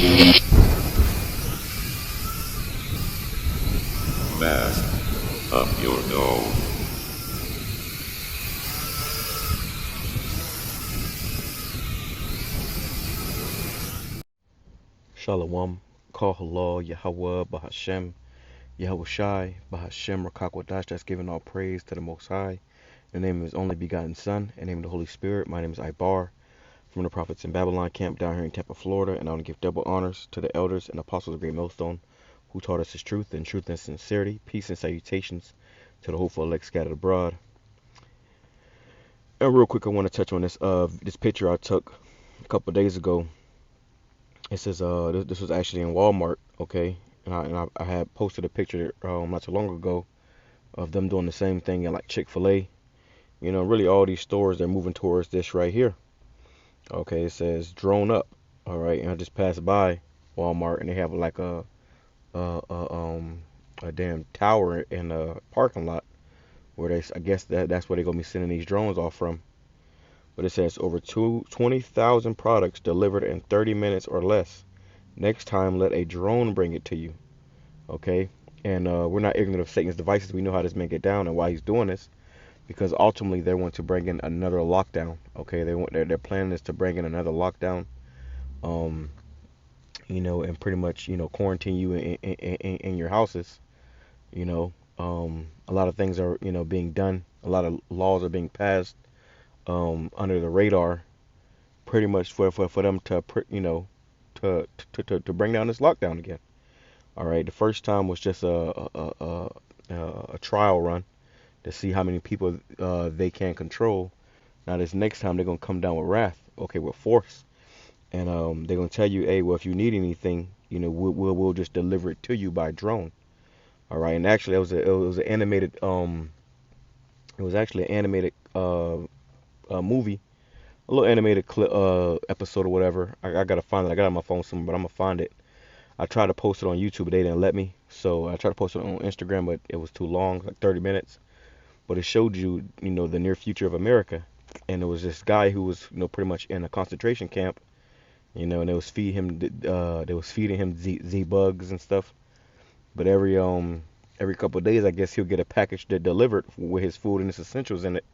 Mask up your nose. Shalom, call halal, YAHAWAH, BAHASHAM, YAHAWASHI, BAHASHAM, QADASH, that's giving all praise to the Most High. In the name of His only begotten Son, in the name of the Holy Spirit. My name is Ibar, from the Prophets in Babylon camp down here in Tampa, Florida, and I want to give double honors to the elders and apostles of Great Millstone who taught us His truth and sincerity, peace and salutations to the hopeful elect scattered abroad. And real quick, I want to touch on this picture I took a couple of days ago. It says this was actually in Walmart, okay, and I had posted a picture not too long ago of them doing the same thing in like Chick-fil-A. You know, really all these stores, they're moving towards this right here. Okay, it says drone up. All right, and I just passed by Walmart and they have like a, a um a damn tower in a parking lot where I guess that's where they're gonna be sending these drones off from. But it says over 20,000 products delivered in 30 minutes or less. Next time, let a drone bring it to you. Okay? And we're not ignorant of Satan's devices. We know how this man get down and why he's doing this. Because ultimately, they want to bring in another lockdown. Okay? Their plan is to bring in another lockdown. And pretty much, quarantine you in your houses. A lot of things are, being done. A lot of laws are being passed under the radar, pretty much for them to to bring down this lockdown again. All right, the first time was just a trial run to see how many people they can control. Now this next time they're gonna come down with wrath, okay, with force, and they're gonna tell you, hey, well, if you need anything, we'll just deliver it to you by drone. All right, and actually it was actually an animated movie, a little animated clip, episode or whatever. I gotta find it. I got it on my phone somewhere, but I'm gonna find it. I tried to post it on YouTube, but they didn't let me. So I tried to post it on Instagram, but it was too long, like 30 minutes. But it showed you, the near future of America. And there was this guy who was, pretty much in a concentration camp, and they was feeding him Z bugs and stuff. But every couple of days, I guess he'll get a package delivered with his food and his essentials in it,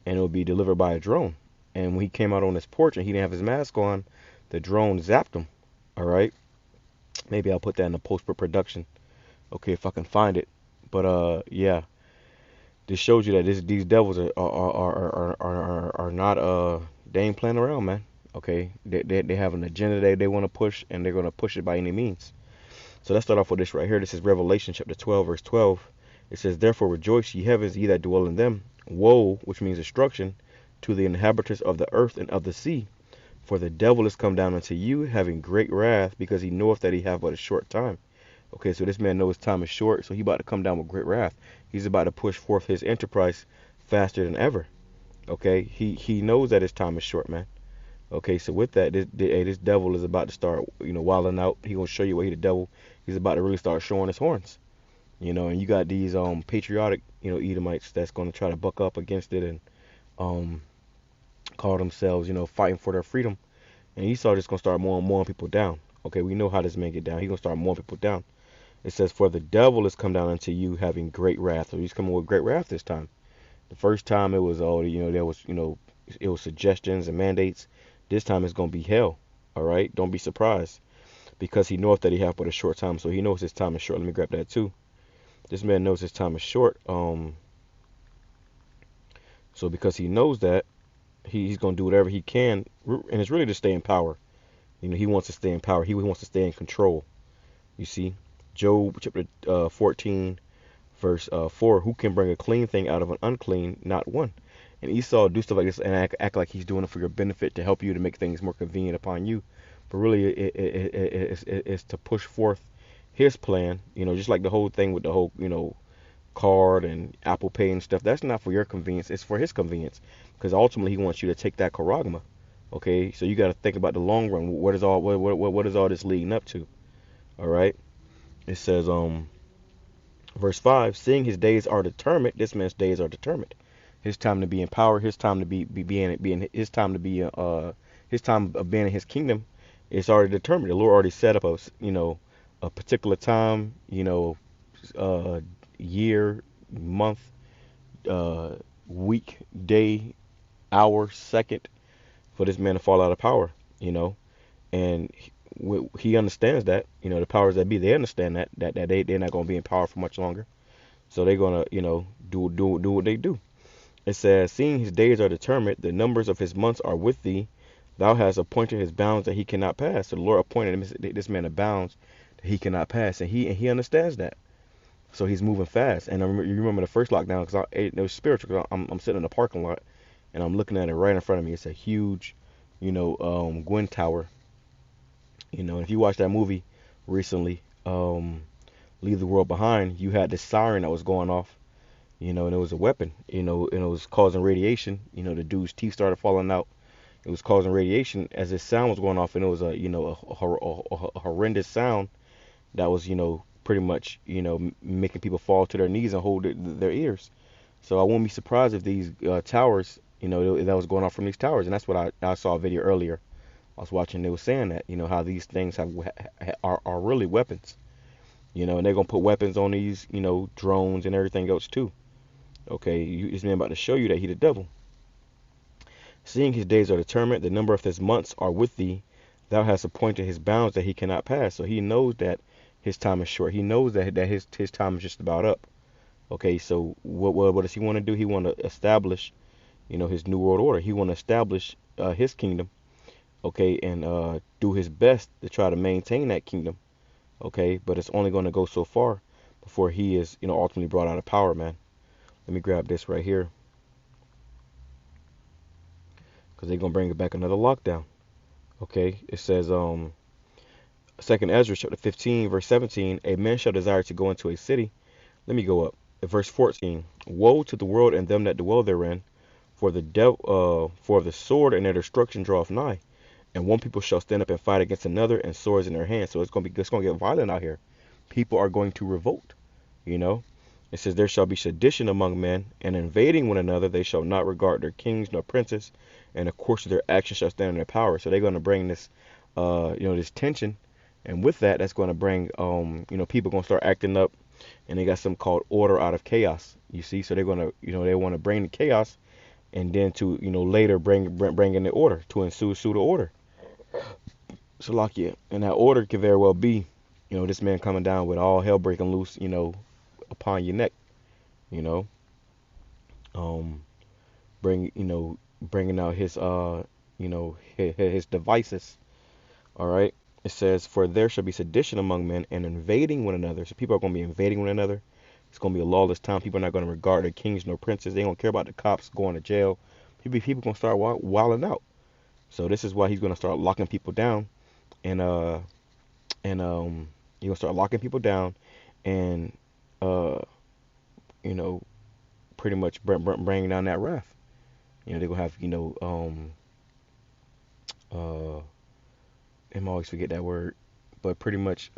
and it will be delivered by a drone. And when he came out on his porch and he didn't have his mask on, the drone zapped him. All right. Maybe I'll put that in the post-production. Okay, if I can find it. But yeah, this shows you that these devils are not they ain't playing around, man. Okay, they have an agenda they want to push, and they're gonna push it by any means. So let's start off with this right here. This is Revelation chapter 12, verse 12. It says, "Therefore rejoice, ye heavens, ye that dwell in them. Woe," which means destruction, "to the inhabitants of the earth and of the sea. For the devil is come down unto you, having great wrath, because he knoweth that he have but a short time." Okay, so this man knows time is short, so he about to come down with great wrath. He's about to push forth his enterprise faster than ever. Okay, he knows that his time is short, man. Okay, so with that, this devil is about to start, wilding out. He gonna show you what he the devil. He's about to really start showing his horns. And you got these patriotic, Edomites that's gonna try to buck up against it and call themselves, fighting for their freedom. And Esau just gonna start mowing people down. Okay, we know how this man get down. He gonna start mowing people down. It says, "For the devil is come down unto you, having great wrath." So he's coming with great wrath this time. The first time it was all, there was, it was suggestions and mandates. This time it's gonna be hell. All right, don't be surprised, because he knoweth that he hath but a short time. So he knows his time is short. Let me grab that too. This man knows his time is short. So because he knows that, he's going to do whatever he can, and it's really to stay in power. He wants to stay in power. He wants to stay in control. You see, Job chapter 14, verse 4, "Who can bring a clean thing out of an unclean? Not one." And Esau do stuff like this and act like he's doing it for your benefit, to help you, to make things more convenient upon you. But really, it's to push forth his plan. Just like the whole thing with the whole, card and Apple Pay and stuff. That's not for your convenience. It's for his convenience, because ultimately he wants you to take that charagma. Okay, so you got to think about the long run. What is all this leading up to? All right. It says verse 5, "Seeing his days are determined," this man's days are determined. His time to be in power. His time to be being his time to be his time of being in his kingdom It's already determined. The Lord already set up a particular time, year, month, uh, week, day, hour, second for this man to fall out of power, you know. And he understands that, the powers that be, they understand that they're not going to be in power for much longer. So they're going to, do what they do. It says, seeing his days are determined, the numbers of his months are with thee. Thou hast appointed his bounds that he cannot pass. So the Lord appointed this man a bounds that he cannot pass, and he understands that. So he's moving fast. And you remember the first lockdown, because it was spiritual. Cause I'm sitting in the parking lot, and I'm looking at it right in front of me. It's a huge, Gwen Tower. And if you watch that movie recently, Leave the World Behind, you had this siren that was going off, and it was a weapon, and it was causing radiation. The dude's teeth started falling out. It was causing radiation as this sound was going off, and it was a horrendous sound that was, pretty much, making people fall to their knees and hold their ears. So I won't be surprised if these towers, that was going off from these towers, and that's what I saw a video earlier. I was watching. They were saying that, how these things are really weapons, and they're gonna put weapons on these, drones and everything else too. Okay, this man about to show you that he the devil. Seeing his days are determined, the number of his months are with thee. Thou hast appointed his bounds that he cannot pass. So he knows that his time is short. He knows that his time is just about up. Okay, so what does he want to do? He want to establish, his new world order. He want to establish his kingdom. Okay, and do his best to try to maintain that kingdom. Okay, but it's only going to go so far before he is, ultimately brought out of power, man. Let me grab this right here, because they're gonna bring it back another lockdown. Okay, it says, Second Ezra chapter 15 verse 17, a man shall desire to go into a city. Let me go up. Verse 14, woe to the world and them that dwell therein, for the sword and their destruction draweth nigh, and one people shall stand up and fight against another, and swords in their hands. So it's gonna get violent out here. People are going to revolt. It says, there shall be sedition among men, and invading one another. They shall not regard their kings nor princes, and of course their actions shall stand in their power. So they're going to bring this, this tension, and with that, that's going to bring, people going to start acting up, and they got something called order out of chaos. You see, so they're going to, they want to bring the chaos, and then to, later bring in the order to ensue the order. So like, yeah, and that order could very well be, this man coming down with all hell breaking loose, upon your neck, bringing out his his devices. All right, it says, for there shall be sedition among men and invading one another. So people are going to be invading one another. It's going to be a lawless time. People are not going to regard their kings nor princes. They don't care about the cops going to jail. People going to start wilding out. So this is why he's going to start locking people down, and he's going to start locking people down, and pretty much bringing down that wrath. They're gonna have, I always forget that word, but pretty much,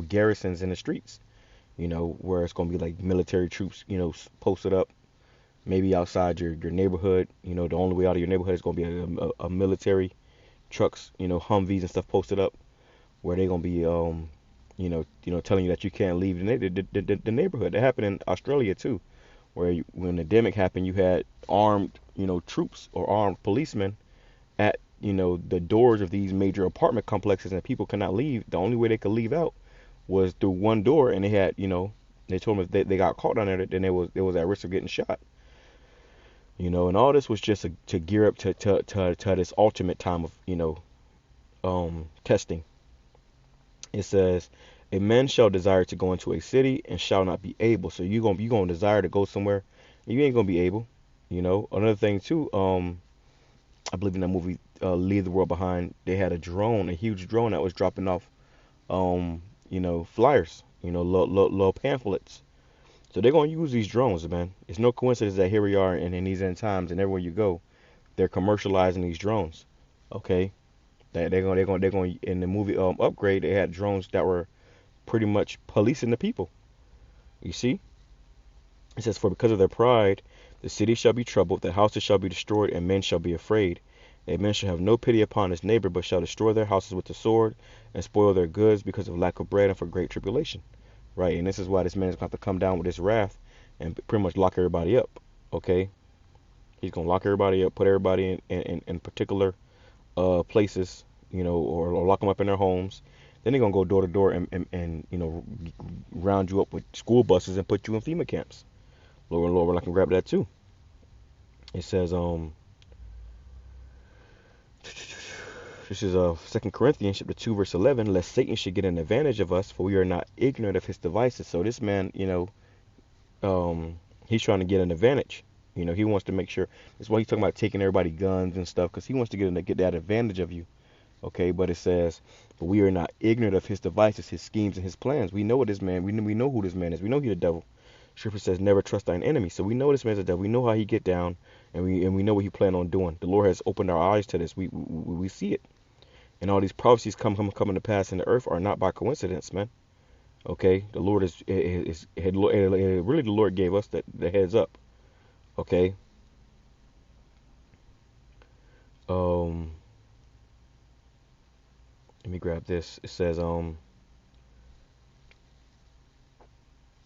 garrisons in the streets, where it's gonna be like military troops, posted up, maybe outside your neighborhood. The only way out of your neighborhood is gonna be a military trucks, Humvees and stuff posted up, where they're gonna be, telling you that you can't leave the neighborhood. That happened in Australia too, where when the pandemic happened, you had armed, troops or armed policemen at, the doors of these major apartment complexes, and people cannot leave. The only way they could leave out was through one door, and they had, they told them if they got caught on there, then they was at risk of getting shot. And all this was just to gear up to this ultimate time of, testing. It says, a man shall desire to go into a city and shall not be able. So you gonna desire to go somewhere, and you ain't gonna be able. Another thing too. I believe in that movie, Leave the World Behind. They had a huge drone that was dropping off, flyers, little pamphlets. So they're gonna use these drones, man. It's no coincidence that here we are in these end times, and everywhere you go, they're commercializing these drones. Okay, they're gonna in the movie Upgrade, they had drones that were pretty much policing the people. You see? It says, for because of their pride, the city shall be troubled, the houses shall be destroyed, and men shall be afraid. A man shall have no pity upon his neighbor, but shall destroy their houses with the sword and spoil their goods because of lack of bread and for great tribulation. Right, and this is why this man is going to have to come down with this wrath and pretty much lock everybody up. Okay, he's going to lock everybody up, put everybody in particular places, or lock them up in their homes. Then they're going to go door to door and round you up with school buses and put you in FEMA camps. Lord, I can grab that too. It says, this is 2 Corinthians chapter 2 verse 11, lest Satan should get an advantage of us, for we are not ignorant of his devices. So this man, he's trying to get an advantage. He wants to make sure. That's why he's talking about taking everybody guns and stuff, because he wants to get that advantage of you. Okay, but it says, but we are not ignorant of his devices, his schemes, and his plans. We know what this man. We know who this man is. We know he's the devil. Scripture says, never trust thine enemy. So we know this man's the devil. We know how he get down, and we know what he plan on doing. The Lord has opened our eyes to this. We see it. And all these prophecies coming to pass in the earth are not by coincidence, man. Okay, the Lord really the Lord gave us the heads up. Okay. Let me grab this. It says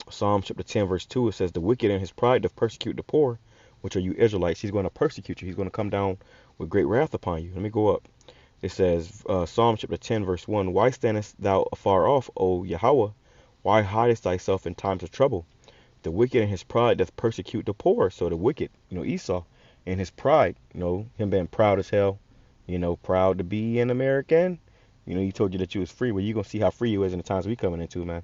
Psalm chapter 10 verse 2. It says, the wicked in his pride doth persecute the poor, which are you Israelites. He's going to persecute you. He's going to come down with great wrath upon you. Let me go up. It says, Psalm chapter 10, verse 1, why standest thou afar off, O YAHWAH? Why hidest thyself in times of trouble? The wicked in his pride doth persecute the poor. So the wicked, Esau, in his pride, him being proud as hell, proud to be an American. He told you that you was free. Well, you're going to see how free you is in the times we coming into, man.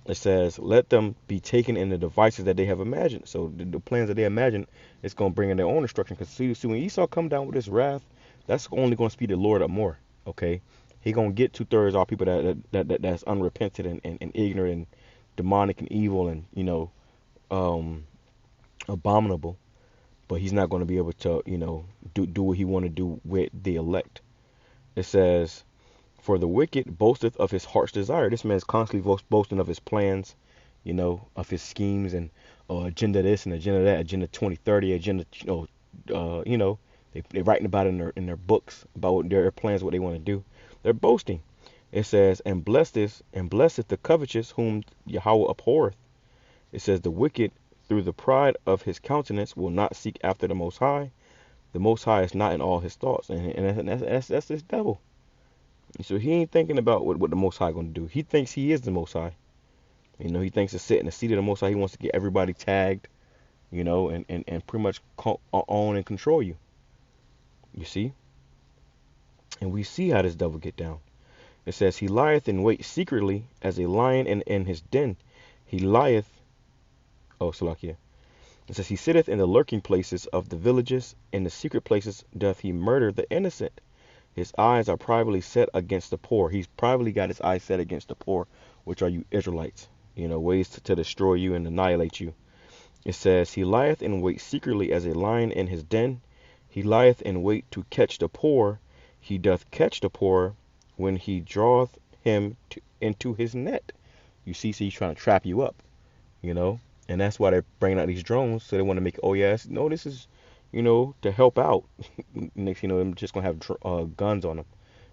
It says, let them be taken in the devices that they have imagined. So the plans that they imagine, it's going to bring in their own destruction. Because see, when Esau come down with this wrath, that's only going to speed the Lord up more. Okay, he gonna get 2/3 of all people that's unrepentant and ignorant and demonic and evil and abominable. But he's not going to be able to do what he want to do with the elect. It says, for the wicked boasteth of his heart's desire. This man's constantly boasting of his plans, of his schemes and agenda this and agenda that, agenda 2030, agenda They writing about it in their books about their plans, what they want to do. They're boasting. It says, and blesseth the covetous whom Yahweh abhorreth. It says, the wicked through the pride of his countenance will not seek after the Most High. The Most High is not in all his thoughts, and that's this devil. So he ain't thinking about what the Most High going to do. He thinks he is the Most High. He thinks to sit in the seat of the Most High. He wants to get everybody tagged, and pretty much own and control you. You see? And we see how this devil get down. It says, he lieth in wait secretly as a lion in his den. He lieth, Salakia. It says, he sitteth in the lurking places of the villages. In the secret places doth he murder the innocent. His eyes are privately set against the poor. He's privately got his eyes set against the poor, which are you Israelites. Ways to destroy you and annihilate you. It says, he lieth in wait secretly as a lion in his den. He lieth in wait to catch the poor. He doth catch the poor when he draweth him into his net. You see, so he's trying to trap you up, And that's why they're bringing out these drones. So they want to make, this is, to help out. Next, they're just going to have guns on them.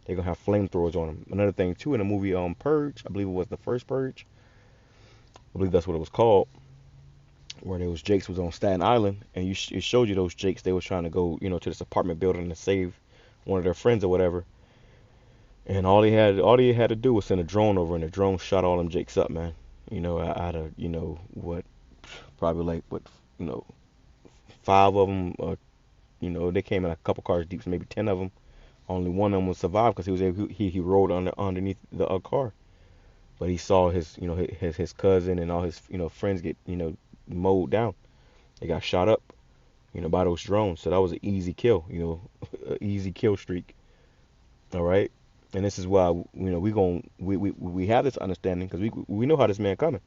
They're going to have flamethrowers on them. Another thing, too, in the movie Purge, I believe it was the first Purge. I believe that's what it was called. Where there was Jakes was on Staten Island, and it showed you those Jakes. They was trying to go, to this apartment building to save one of their friends or whatever. And all they had to do was send a drone over, and the drone shot all them Jakes up, man. Out of probably 5 of them. They came in a couple cars deep, so maybe 10 of them. Only one of them was survived because he rode underneath the car. But he saw his cousin and all his friends get mowed down. They got shot up, by those drones. So that was an easy kill, an easy kill streak. All right, and this is why we have this understanding because we know how this man coming.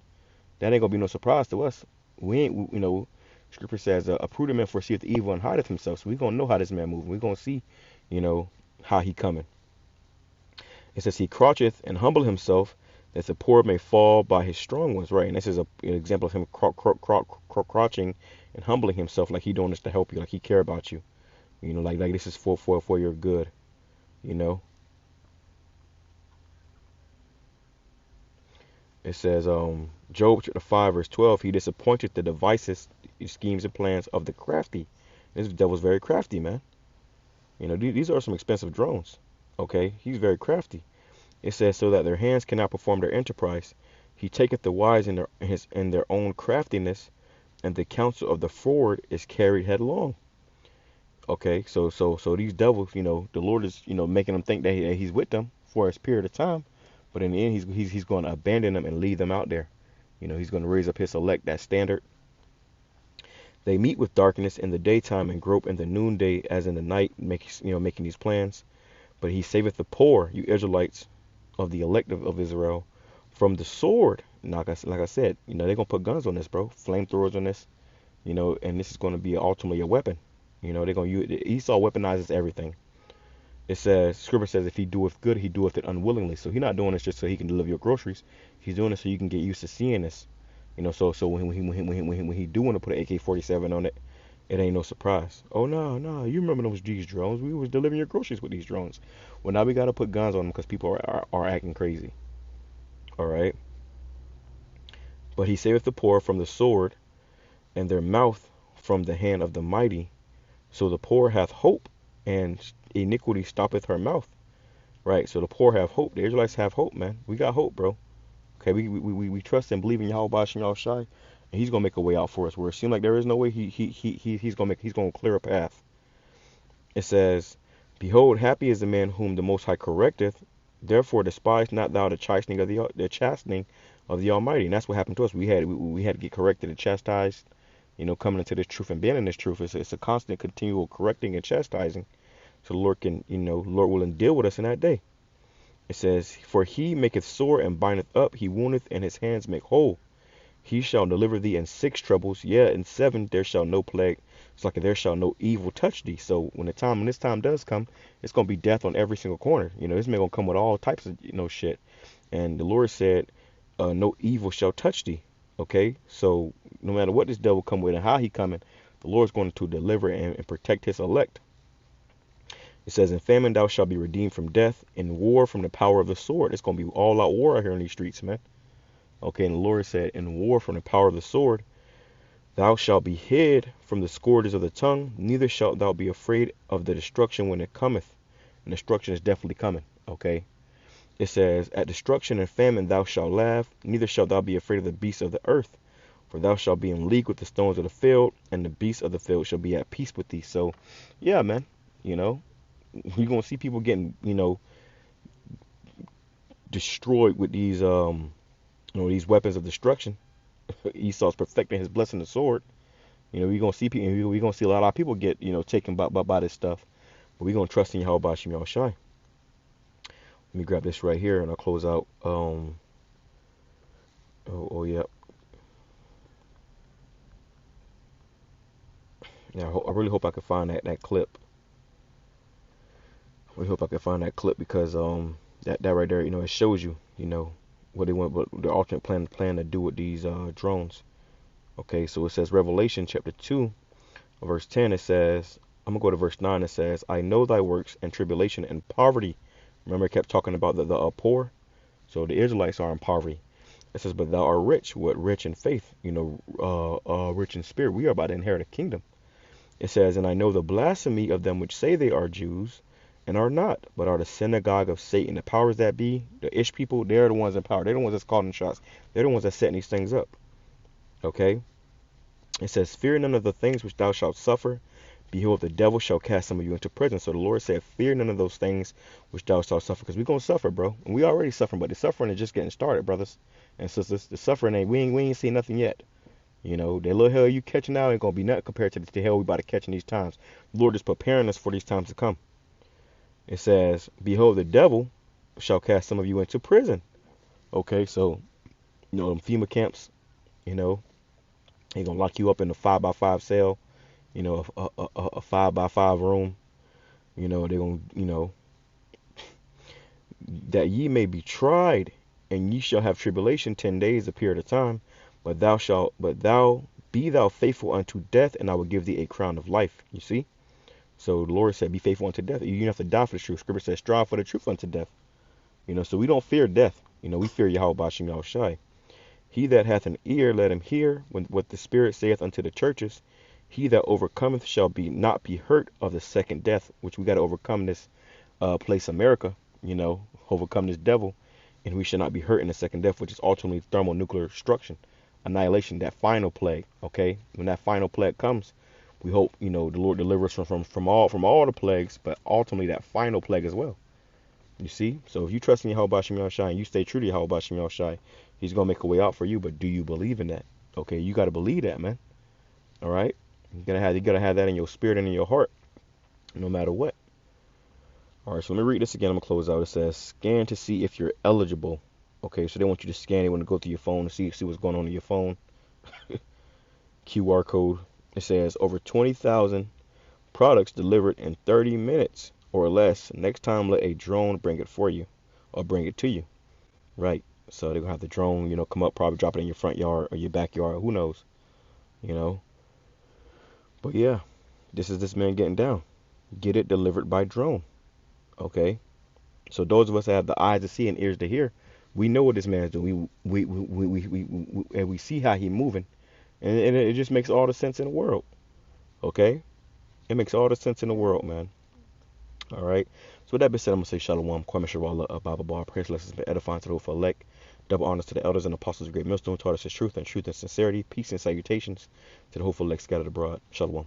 That ain't gonna be no surprise to us. We ain't Scripture says a prudent man foreseeth the evil and hideth himself. So we gonna know how this man moving. We gonna see, how he coming. It says he croucheth and humble himself, that the poor may fall by his strong ones, right? And this is an example of him crouching and humbling himself, like he doing this to help you, like he care about you. Like this is for your good. You know, it says Job chapter 5 verse 12. He disappointed the devices, schemes, and plans of the crafty. This devil's very crafty, man. These are some expensive drones. Okay, he's very crafty. It says, so that their hands cannot perform their enterprise. He taketh the wise in their own craftiness, and the counsel of the forward is carried headlong. Okay, so these devils, the Lord is, making them think that he's with them for a period of time, but in the end, he's going to abandon them and leave them out there. He's going to raise up his elect, that standard. They meet with darkness in the daytime and grope in the noonday as in the night, making these plans. But he saveth the poor, you Israelites, of the elect of Israel, from the sword. Like I said, they're going to put guns on this, bro. Flamethrowers on this, and this is going to be ultimately a weapon. They're going to use Esau weaponizes everything. It says, Scripture says, if he doeth good, he doeth it unwillingly. So he's not doing this just so he can deliver your groceries. He's doing it so you can get used to seeing this. So when he do want to put an AK-47 on it, it ain't no surprise. Oh no, you remember these drones? We was delivering your groceries with these drones. Well, now we got to put guns on them because people are acting crazy. All right. But he saveth the poor from the sword, and their mouth from the hand of the mighty. So the poor hath hope, and iniquity stoppeth her mouth. Right. So the poor have hope. The Israelites have hope, man. We got hope, bro. Okay, we trust and believe in YAHAWASHI and YAHAWASHI, and he's gonna make a way out for us. Where it seems like there is no way, he's gonna clear a path. It says, behold, happy is the man whom the Most High correcteth. Therefore despise not thou the chastening of the Almighty. And that's what happened to us. We had to get corrected and chastised. Coming into this truth and being in this truth. It's a constant, continual correcting and chastising. So the Lord can, Lord will deal with us in that day. It says, for he maketh sore and bindeth up, he woundeth, and his hands make whole. He shall deliver thee in 6 troubles, yea, in 7 there shall no plague. It's like there shall no evil touch thee. So when this time does come, it's gonna be death on every single corner. This man gonna come with all types of shit. And the Lord said, no evil shall touch thee. Okay, so no matter what this devil come with and how he coming, the Lord's going to deliver and protect his elect. It says, in famine thou shalt be redeemed from death, in war from the power of the sword. It's going to be all out war out here in these streets, man. Okay, and the Lord said, in war from the power of the sword, thou shalt be hid from the scourges of the tongue, neither shalt thou be afraid of the destruction when it cometh. And destruction is definitely coming, okay? It says, at destruction and famine thou shalt laugh, neither shalt thou be afraid of the beasts of the earth, for thou shalt be in league with the stones of the field, and the beasts of the field shall be at peace with thee. So, yeah, man, you're going to see people getting, destroyed with these, these weapons of destruction. Esau's perfecting his blessing, the sword. We're going to see people, we're going to see a lot of people get, taken by this stuff. But we're going to trust in YAHAWASHI and YAHAWASHI. Let me grab this right here and I'll close out. Yeah. Yeah, I really hope I can find that clip. We hope I can find that clip because that right there, it shows you, what they want, what the alternate plan to do with these drones. Okay, so it says Revelation chapter 2, verse 10. It says, I'm gonna go to verse 9. It says, I know thy works and tribulation and poverty. Remember, it kept talking about the poor. So the Israelites are in poverty. It says, but thou art rich. What? Rich in faith. Rich in spirit. We are about to inherit a kingdom. It says, and I know the blasphemy of them which say they are Jews, and are not, but are the synagogue of Satan. The powers that be, the Ish people, they're the ones in power. They're the ones that's calling shots. They're the ones that's setting these things up. Okay? It says, fear none of the things which thou shalt suffer. Behold, the devil shall cast some of you into prison. So the Lord said, fear none of those things which thou shalt suffer. Because we're going to suffer, bro. And we already suffering, but the suffering is just getting started, brothers and sisters. The suffering ain't, we ain't seen nothing yet. That little hell you catching now ain't going to be nothing compared to the hell we about to catch in these times. The Lord is preparing us for these times to come. It says, behold, the devil shall cast some of you into prison. Okay, so, them FEMA camps, they're going to lock you up in a 5x5 cell, a 5x5 room. They're going to, that ye may be tried, and ye shall have tribulation 10 days, a period of time. But thou be thou faithful unto death, and I will give thee a crown of life. You see? So the Lord said, be faithful unto death. You have to die for the truth. Scripture says, strive for the truth unto death. So we don't fear death. We fear YAHAWASHI. He that hath an ear, let him hear what the Spirit saith unto the churches. He that overcometh shall not be hurt of the second death, which we got to overcome this place America, overcome this devil, and we shall not be hurt in the second death, which is ultimately thermonuclear destruction, annihilation, that final plague. Okay, when that final plague comes, we hope the Lord delivers us from all the plagues, but ultimately that final plague as well. You see, so if you trust in YAHAWASHI and you stay true to YAHAWASHI, He's gonna make a way out for you. But do you believe in that? Okay, you got to believe that, man. All right, you gotta have that in your spirit and in your heart, no matter what. All right, so let me read this again. I'm gonna close out. It says, scan to see if you're eligible. Okay, so they want you to scan. They want to go through your phone and see what's going on in your phone. QR code. It says over 20,000 products delivered in 30 minutes or less. Next time, let a drone bring it for you or bring it to you. Right. So they're gonna have the drone, come up, probably drop it in your front yard or your backyard. Who knows? But yeah, this is this man getting down. Get it delivered by drone. Okay. So those of us that have the eyes to see and ears to hear, we know what this man's doing. We see how he's moving, and it just makes all the sense in the world. Okay, it makes all the sense in the world, man. All right. So with that being said, I'm gonna say Shalom, Kwame Sharala, Baba Bar, praise lessons been edifying to the whole elect. Double honors to the elders and apostles of Great Millstone, taught us his truth and sincerity, peace and salutations to the hopeful elect scattered abroad. Shalom.